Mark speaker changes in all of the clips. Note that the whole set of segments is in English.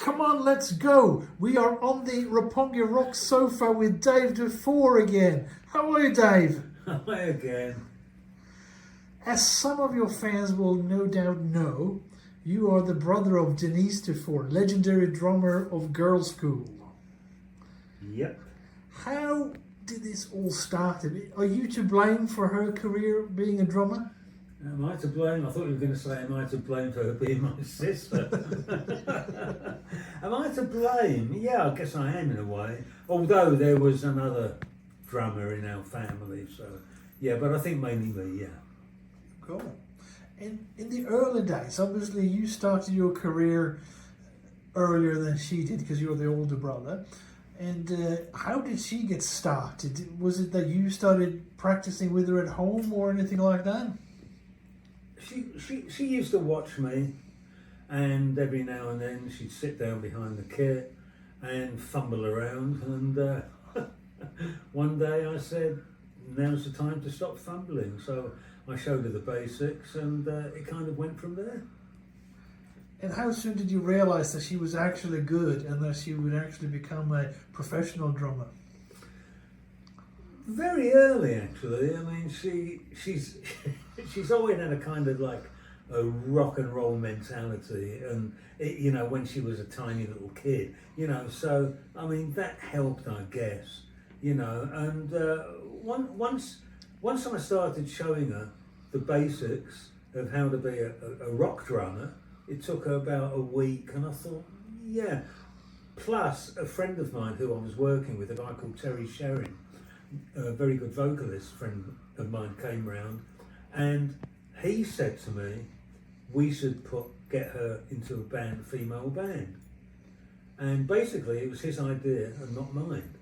Speaker 1: Come on, let's go. We are on the Roppongi Rocks sofa with Dave Dufort again. How are you, Dave?
Speaker 2: Hi again.
Speaker 1: As some of your fans will no doubt know, you are the brother of Denise Dufort, legendary drummer of Girlschool.
Speaker 2: Yep.
Speaker 1: How did this all start? Are you to blame for her career being a drummer?
Speaker 2: Am I to blame? I thought you were going to say, am I to blame for her being my sister? Am I to blame? Yeah, I guess I am in a way. Although there was another drummer in our family, so yeah, but I think mainly me, yeah.
Speaker 1: Cool. In the early days, obviously you started your career earlier than she did because you're the older brother. And how did she get started? Was it that you started practicing with her at home or anything like that?
Speaker 2: She used to watch me, and every now and then she'd sit down behind the kit and fumble around, and one day I said, now's the time to stop fumbling. So I showed her the basics, and it kind of went from there.
Speaker 1: And how soon did you realise that she was actually good and that she would actually become a professional drummer?
Speaker 2: Very early, actually. I mean, she's always had a kind of like a rock and roll mentality, and you know, when she was a tiny little kid, you know. So I mean, that helped, I guess, you know. And once I started showing her the basics of how to be a rock drummer, it took her about a week, and I thought, yeah. Plus, a friend of mine who I was working with, a guy called Terry Sherring, a very good vocalist friend of mine, came round, and he said to me, we should get her into a female band. And basically it was his idea and not mine,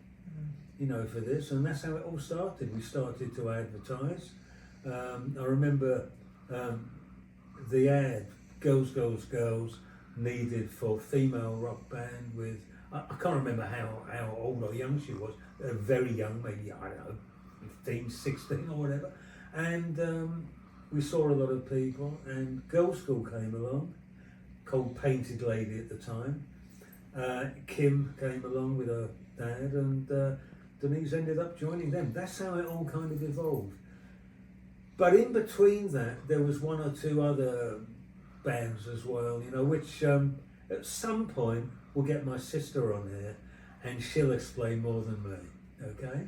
Speaker 2: you know, for this, and that's how it all started. We started to advertise. I remember the ad, Girls, Girls, Girls, needed for female rock band with, I can't remember how old or young she was, very young, maybe, I don't know, 15, 16 or whatever. And we saw a lot of people, and Girlschool came along, Cold Painted Lady at the time. Kim came along with her dad, and Denise ended up joining them. That's how it all kind of evolved. But in between that, there was one or two other bands as well, you know, which at some point we'll get my sister on here and she'll explain more than me, okay?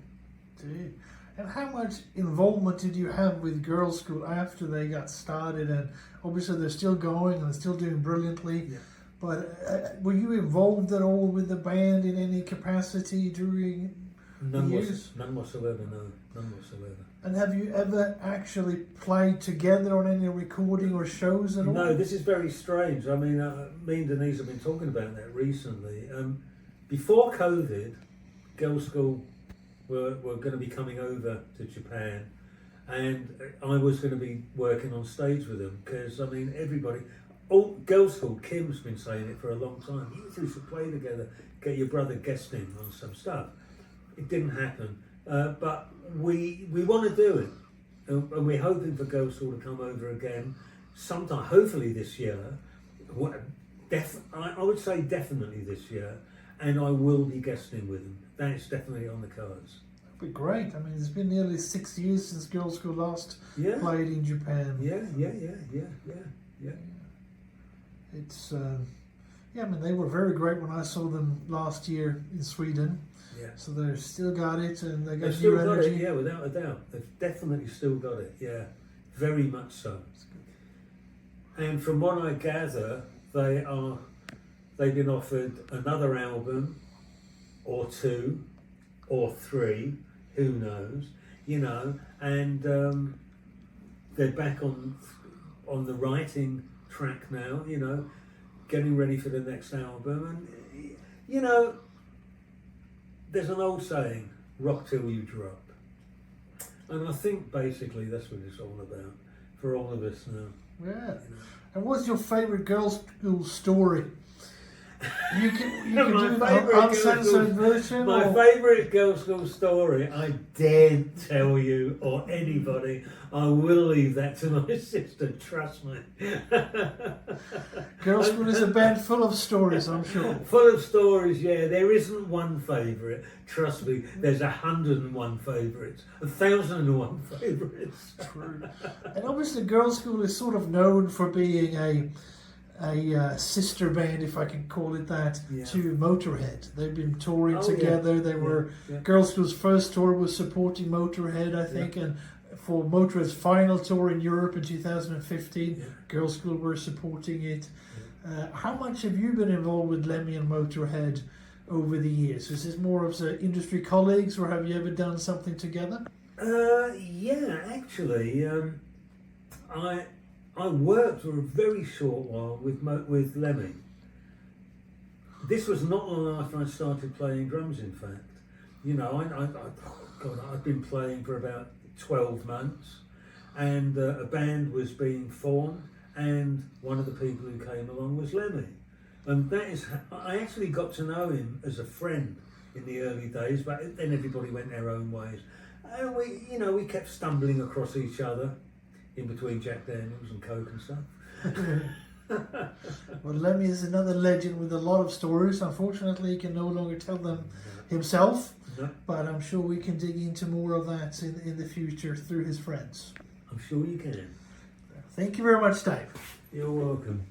Speaker 1: Dude. And how much involvement did you have with Girlschool after they got started? And obviously they're still going and still doing brilliantly,
Speaker 2: yeah.
Speaker 1: But were you involved at all with the band in any capacity during the years?
Speaker 2: None whatsoever, no, none whatsoever.
Speaker 1: And have you ever actually played together on any recording or shows at all?
Speaker 2: No, this is very strange. I mean, me and Denise have been talking about that recently. Before COVID, Girlschool were going to be coming over to Japan, and I was going to be working on stage with them, because, I mean, everybody, Girlschool, Kim's been saying it for a long time, you two should play together, get your brother guesting on some stuff. It didn't happen. But we want to do it, and we're hoping for Girlschool to come over again sometime, hopefully this year. I would say definitely this year, and I will be guesting with them. That is definitely on the cards.
Speaker 1: That'd be great. I mean, it's been nearly 6 years since Girlschool last played in Japan.
Speaker 2: Yeah.
Speaker 1: It's I mean, they were very great when I saw them last year in Sweden.
Speaker 2: Yeah.
Speaker 1: So they've still got it, and they got
Speaker 2: They've still
Speaker 1: new
Speaker 2: got
Speaker 1: energy.
Speaker 2: it, yeah, without a doubt. They've definitely still got it, yeah. Very much so. And from what I gather, they've been offered another album, or 2, or 3, who knows, you know, and they're back on the writing track now, you know, getting ready for the next album, and, you know, there's an old saying, rock till you drop. And I think basically that's what it's all about for all of us now.
Speaker 1: Yeah.
Speaker 2: You know?
Speaker 1: And what's your favourite Girlschool story? You can do
Speaker 2: My
Speaker 1: an
Speaker 2: favourite
Speaker 1: uncensored version.
Speaker 2: My
Speaker 1: or-
Speaker 2: favourite girls' school story, I daren't tell you or anybody. I will leave that to my sister, trust me.
Speaker 1: Girls' School is a band full of stories, I'm sure.
Speaker 2: Full of stories, yeah. There isn't one favourite. Trust me, there's 101 favourites. 1,001 favourites.
Speaker 1: True. And obviously, Girls' School is sort of known for being a sister band, if I can call it that,
Speaker 2: Yeah.
Speaker 1: to Motorhead. They've been touring
Speaker 2: Oh,
Speaker 1: together.
Speaker 2: yeah.
Speaker 1: They were
Speaker 2: Yeah.
Speaker 1: Girls' School's first tour was supporting Motorhead, I think, and for Motorhead's final tour in Europe in 2015, Girls' School were supporting it. How much have you been involved with Lemmy and Motorhead over the years? Is this more of the industry colleagues, or have you ever done something together?
Speaker 2: Yeah, actually, I worked for a very short while with Lemmy. This was not long after I started playing drums. In fact, you know, I'd been playing for about 12 months, and a band was being formed, and one of the people who came along was Lemmy, and that is I actually got to know him as a friend in the early days, but then everybody went their own ways, and we kept stumbling across each other in between Jack Daniels and Coke and stuff.
Speaker 1: Well, Lemmy is another legend with a lot of stories. Unfortunately, he can no longer tell them himself,
Speaker 2: No,
Speaker 1: but I'm sure we can dig into more of that in the future through his friends.
Speaker 2: I'm sure you can.
Speaker 1: Thank you very much, Dave.
Speaker 2: You're welcome.